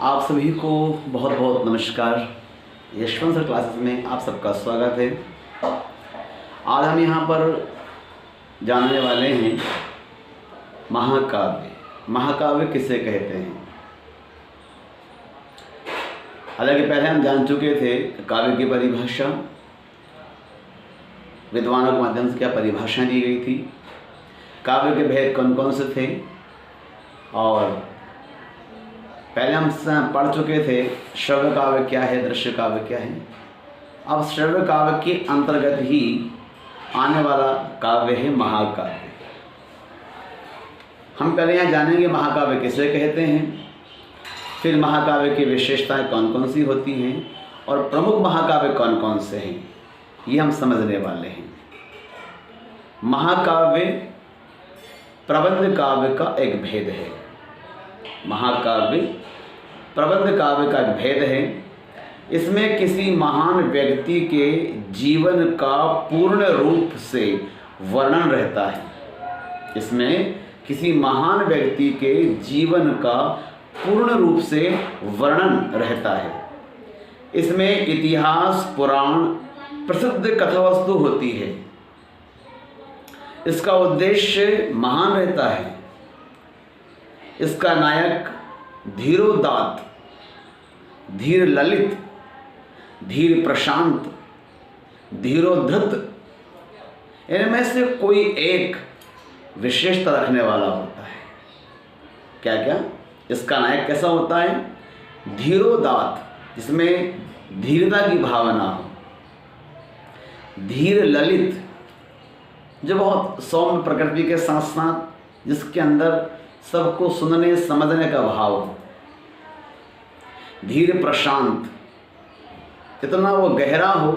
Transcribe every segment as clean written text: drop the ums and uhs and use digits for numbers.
आप सभी को बहुत बहुत नमस्कार। यशवंत सर क्लासेस में आप सबका स्वागत है। आज हम यहाँ पर जानने वाले हैं महाकाव्य। महाकाव्य किसे कहते हैं। हालांकि पहले हम जान चुके थे काव्य की परिभाषा, विद्वानों के माध्यम से क्या परिभाषा दी गई थी, काव्य के भेद कौन कौन से थे, और पहले हम पढ़ चुके थे श्रव्य काव्य क्या है, दृश्य काव्य क्या है। अब श्रव्य काव्य के अंतर्गत ही आने वाला काव्य है महाकाव्य। हम पहले यहाँ जानेंगे महाकाव्य किसे कहते हैं, फिर महाकाव्य की विशेषताएं कौन कौन सी होती हैं और प्रमुख महाकाव्य कौन कौन से हैं, ये हम समझने वाले हैं। महाकाव्य प्रबंध काव्य का एक भेद है। महाकाव्य प्रबंध काव्य का एक भेद है। इसमें किसी महान व्यक्ति के जीवन का पूर्ण रूप से वर्णन रहता है। इसमें किसी महान व्यक्ति के जीवन का पूर्ण रूप से वर्णन रहता है। इसमें इतिहास, पुराण, प्रसिद्ध कथावस्तु होती है। इसका उद्देश्य महान रहता है। इसका नायक धीरोदात्त, धीर ललित, धीर प्रशांत, धीरोद्धत, इनमें से कोई एक विशेषता रखने वाला होता है। क्या क्या? इसका नायक कैसा होता है? धीरोदात्त, जिसमें धीरता की भावना हो। धीर ललित, जो बहुत सौम्य प्रकृति के साथ साथ जिसके अंदर सबको सुनने समझने का भाव हो। धीर प्रशांत, इतना वो गहरा हो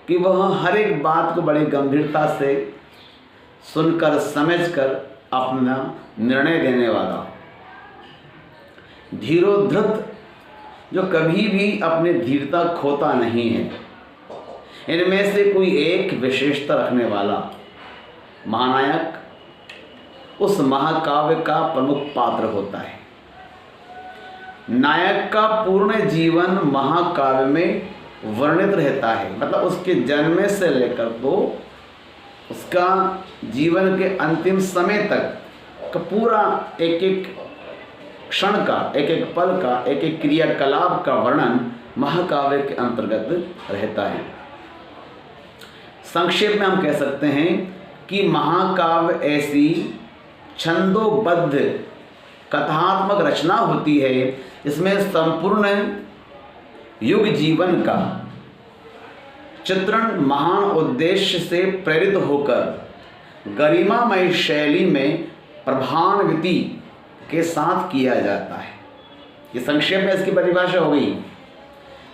कि वह हर एक बात को बड़ी गंभीरता से सुनकर समझकर अपना निर्णय देने वाला हो। धीरोद्धत, जो कभी भी अपनी धीरता खोता नहीं है। इनमें से कोई एक विशेषता रखने वाला महानायक उस महाकाव्य का प्रमुख पात्र होता है। नायक का पूर्ण जीवन महाकाव्य में वर्णित रहता है। मतलब उसके जन्म से लेकर तो उसका जीवन के अंतिम समय तक का पूरा एक एक क्षण का, एक एक पल का, एक एक क्रियाकलाप का वर्णन महाकाव्य के अंतर्गत रहता है। संक्षेप में हम कह सकते हैं कि महाकाव्य ऐसी छंदोबद्ध कथात्मक रचना होती है जिसमें संपूर्ण युग जीवन का चित्रण महान उद्देश्य से प्रेरित होकर गरिमामय शैली में प्रभावान्विति के साथ किया जाता है। ये संक्षेप में इसकी परिभाषा हो गई।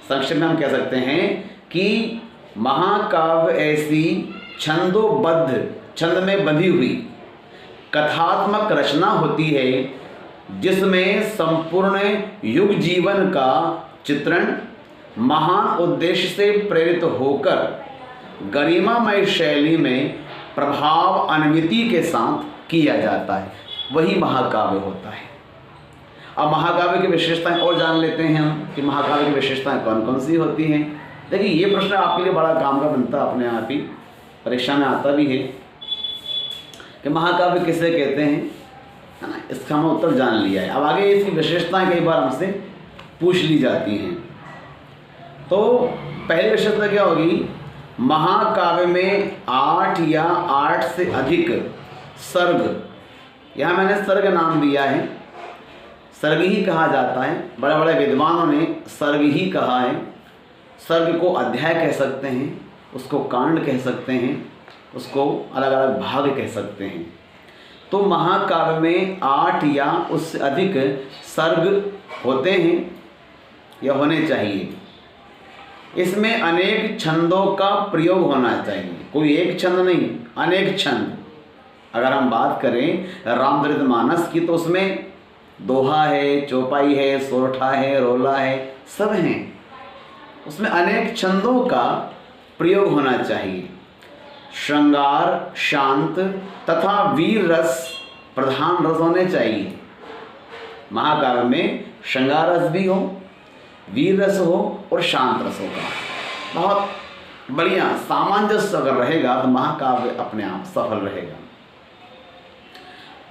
संक्षेप में हम कह सकते हैं कि महाकाव्य ऐसी छंदोबद्ध, छंद में बंधी हुई कथात्मक रचना होती है जिसमें संपूर्ण युग जीवन का चित्रण महान उद्देश्य से प्रेरित होकर गरिमामय शैली में प्रभावान्विति के साथ किया जाता है। वही महाकाव्य होता है। अब महाकाव्य की विशेषताएं और जान लेते हैं हम कि महाकाव्य की विशेषताएं कौन कौन सी होती हैं। देखिए, ये प्रश्न आपके लिए बड़ा काम का बनता है, अपने आप ही परीक्षा में आता भी है कि महाकाव्य किसे कहते हैं, है ना। इसका हम उत्तर जान लिया है। अब आगे इसकी विशेषताएं कई बार हमसे पूछ ली जाती हैं। तो पहली विशेषता क्या होगी? महाकाव्य में 8 या 8 से अधिक सर्ग, यहाँ मैंने सर्ग नाम दिया है, सर्ग ही कहा जाता है। बड़े बड़े विद्वानों ने सर्ग ही कहा है। सर्ग को अध्याय कह सकते हैं, उसको कांड कह सकते हैं, उसको अलग अलग भाग कह सकते हैं। तो महाकाव्य में 8 या उससे अधिक सर्ग होते हैं या होने चाहिए। इसमें अनेक छंदों का प्रयोग होना चाहिए। कोई एक छंद नहीं, अनेक छंद। अगर हम बात करें रामचरितमानस की तो उसमें दोहा है, चौपाई है, सोरठा है, रोला है, सब हैं। उसमें अनेक छंदों का प्रयोग होना चाहिए। श्रृंगार, शांत तथा वीर रस प्रधान रस होने चाहिए। महाकाव्य में श्रृंगार रस भी हो, वीर रस हो और शांत रसों का बहुत बढ़िया सामंजस्य अगर रहेगा तो महाकाव्य अपने आप सफल रहेगा।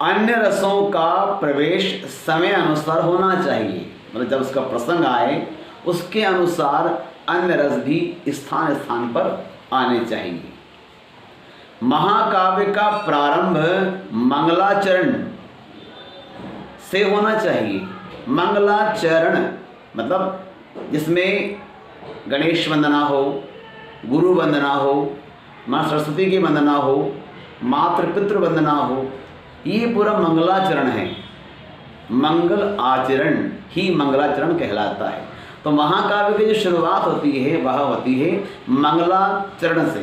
अन्य रसों का प्रवेश समय अनुसार होना चाहिए, मतलब जब उसका प्रसंग आए उसके अनुसार अन्य रस भी स्थान स्थान पर आने चाहिए। महाकाव्य का प्रारंभ मंगलाचरण से होना चाहिए। मंगलाचरण मतलब जिसमें गणेश वंदना हो, गुरु वंदना हो, माँ सरस्वती की वंदना हो, मातृपितृ वंदना हो, ये पूरा मंगलाचरण है। मंगल आचरण ही मंगलाचरण कहलाता है। तो महाकाव्य की जो शुरुआत होती है वह होती है मंगलाचरण से,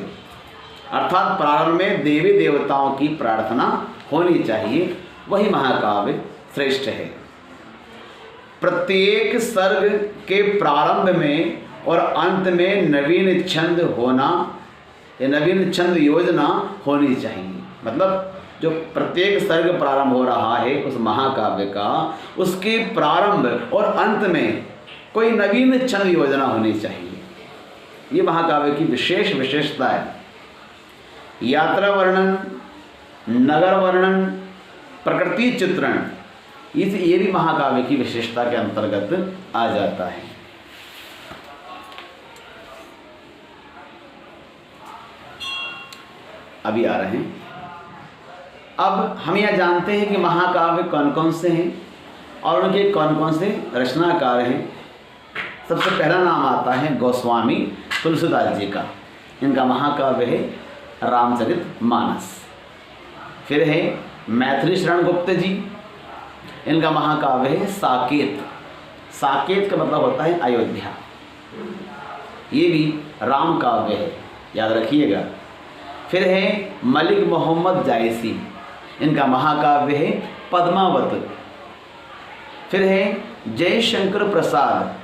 अर्थात प्रारंभ में देवी देवताओं की प्रार्थना होनी चाहिए, वही महाकाव्य श्रेष्ठ है। प्रत्येक सर्ग के प्रारंभ में और अंत में नवीन छंद होना या नवीन छंद योजना होनी चाहिए। मतलब जो प्रत्येक सर्ग प्रारंभ हो रहा है उस महाकाव्य का, उसके प्रारंभ और अंत में कोई नवीन छंद योजना होनी चाहिए। ये महाकाव्य की विशेष विशेषता है। यात्रा वर्णन, नगर वर्णन, प्रकृति चित्रण, ये भी महाकाव्य की विशेषता के अंतर्गत आ जाता है। अभी आ रहे हैं। अब हम यह जानते हैं कि महाकाव्य कौन कौन से हैं और उनके कौन कौन से रचनाकार हैं। सबसे पहला नाम आता है गोस्वामी तुलसीदास जी का। इनका महाकाव्य है रामचरितमानस। फिर है मैथिली शरण गुप्त जी, इनका महाकाव्य है साकेत। साकेत का मतलब होता है अयोध्या। ये भी राम काव्य है, याद रखिएगा। फिर है मलिक मोहम्मद जायसी, इनका महाकाव्य है पद्मावत। फिर है जयशंकर प्रसाद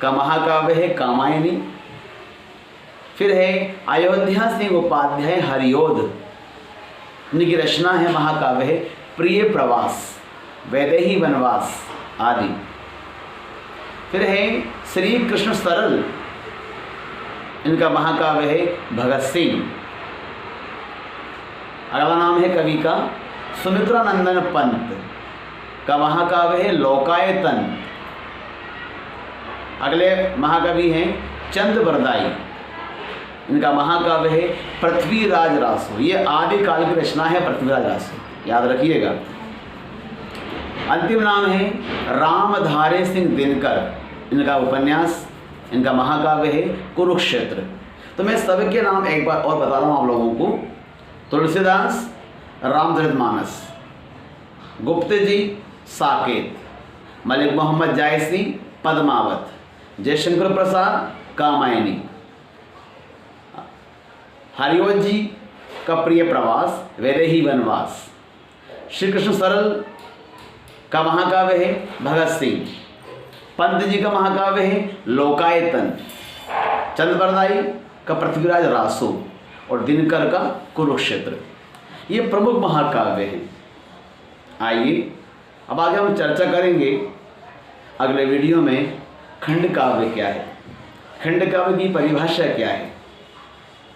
का महाकाव्य है कामायनी। फिर है अयोध्या सिंह उपाध्याय हरियोध, इनकी रचना है महाकाव्य है प्रिय प्रवास, वैदेही वनवास आदि। फिर है श्री कृष्ण सरल, इनका महाकाव्य है भगत सिंह। अगला नाम है कवि का सुमित्रानंदन पंत का महाकाव्य है लोकायतन। अगले महाकवि हैं चंद बरदाई, इनका महाकाव्य है पृथ्वीराज रासो। ये आदिकाल की रचना है पृथ्वीराज रासो, याद रखिएगा। अंतिम नाम है रामधारी सिंह दिनकर, इनका उपन्यास, इनका महाकाव्य है कुरुक्षेत्र। तो मैं सबके नाम एक बार और बता रहा हूँ आप लोगों को। तुलसीदास रामचरितमानस, गुप्त जी साकेत, मलिक मोहम्मद जायसी पद्मावत, जयशंकर प्रसाद कामायनी, हरिवंश जी का प्रिय प्रवास वैदेही वनवास, श्री कृष्ण सरल का महाकाव्य है भगत सिंह, पंत जी का महाकाव्य है लोकायतन, चंद्रबरदाई का पृथ्वीराज रासो और दिनकर का कुरुक्षेत्र। ये प्रमुख महाकाव्य हैं। आइए अब आगे हम चर्चा करेंगे अगले वीडियो में खंड काव्य क्या है, खंड काव्य की परिभाषा क्या है,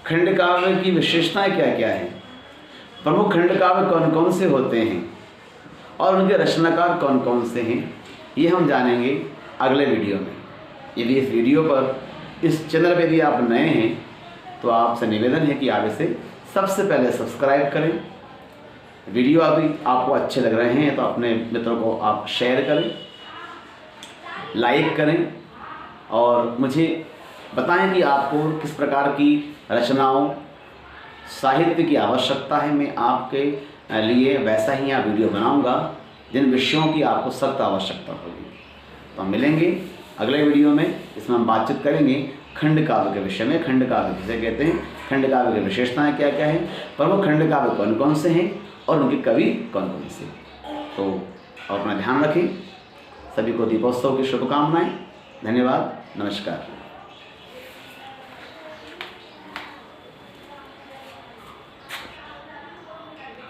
खंड काव्य की विशेषताएं क्या क्या हैं, प्रमुख खंड काव्य कौन कौन से होते हैं और उनके रचनाकार कौन कौन से हैं, ये हम जानेंगे अगले वीडियो में। यदि इस वीडियो पर, इस चैनल पर यदि आप नए हैं तो आपसे निवेदन है कि आप इसे सबसे पहले सब्सक्राइब करें। वीडियो अभी आपको अच्छे लग रहे हैं तो अपने मित्रों को आप शेयर करें, लाइक करें और मुझे बताएं कि आपको किस प्रकार की रचनाओं, साहित्य की आवश्यकता है। मैं आपके लिए वैसा ही यहाँ वीडियो बनाऊंगा जिन विषयों की आपको सख्त आवश्यकता होगी। तो हम मिलेंगे अगले वीडियो में, इसमें हम बातचीत करेंगे खंड काव्य के विषय में। खंड काव्य किसे कहते हैं, खंड काव्य की विशेषताएं क्या क्या हैं, प्रमुख खंड काव्य कौन कौन से हैं और उनके कवि कौन कौन से। तो अपना ध्यान रखें। सभी को दीपोत्सव की शुभकामनाएं। धन्यवाद, नमस्कार।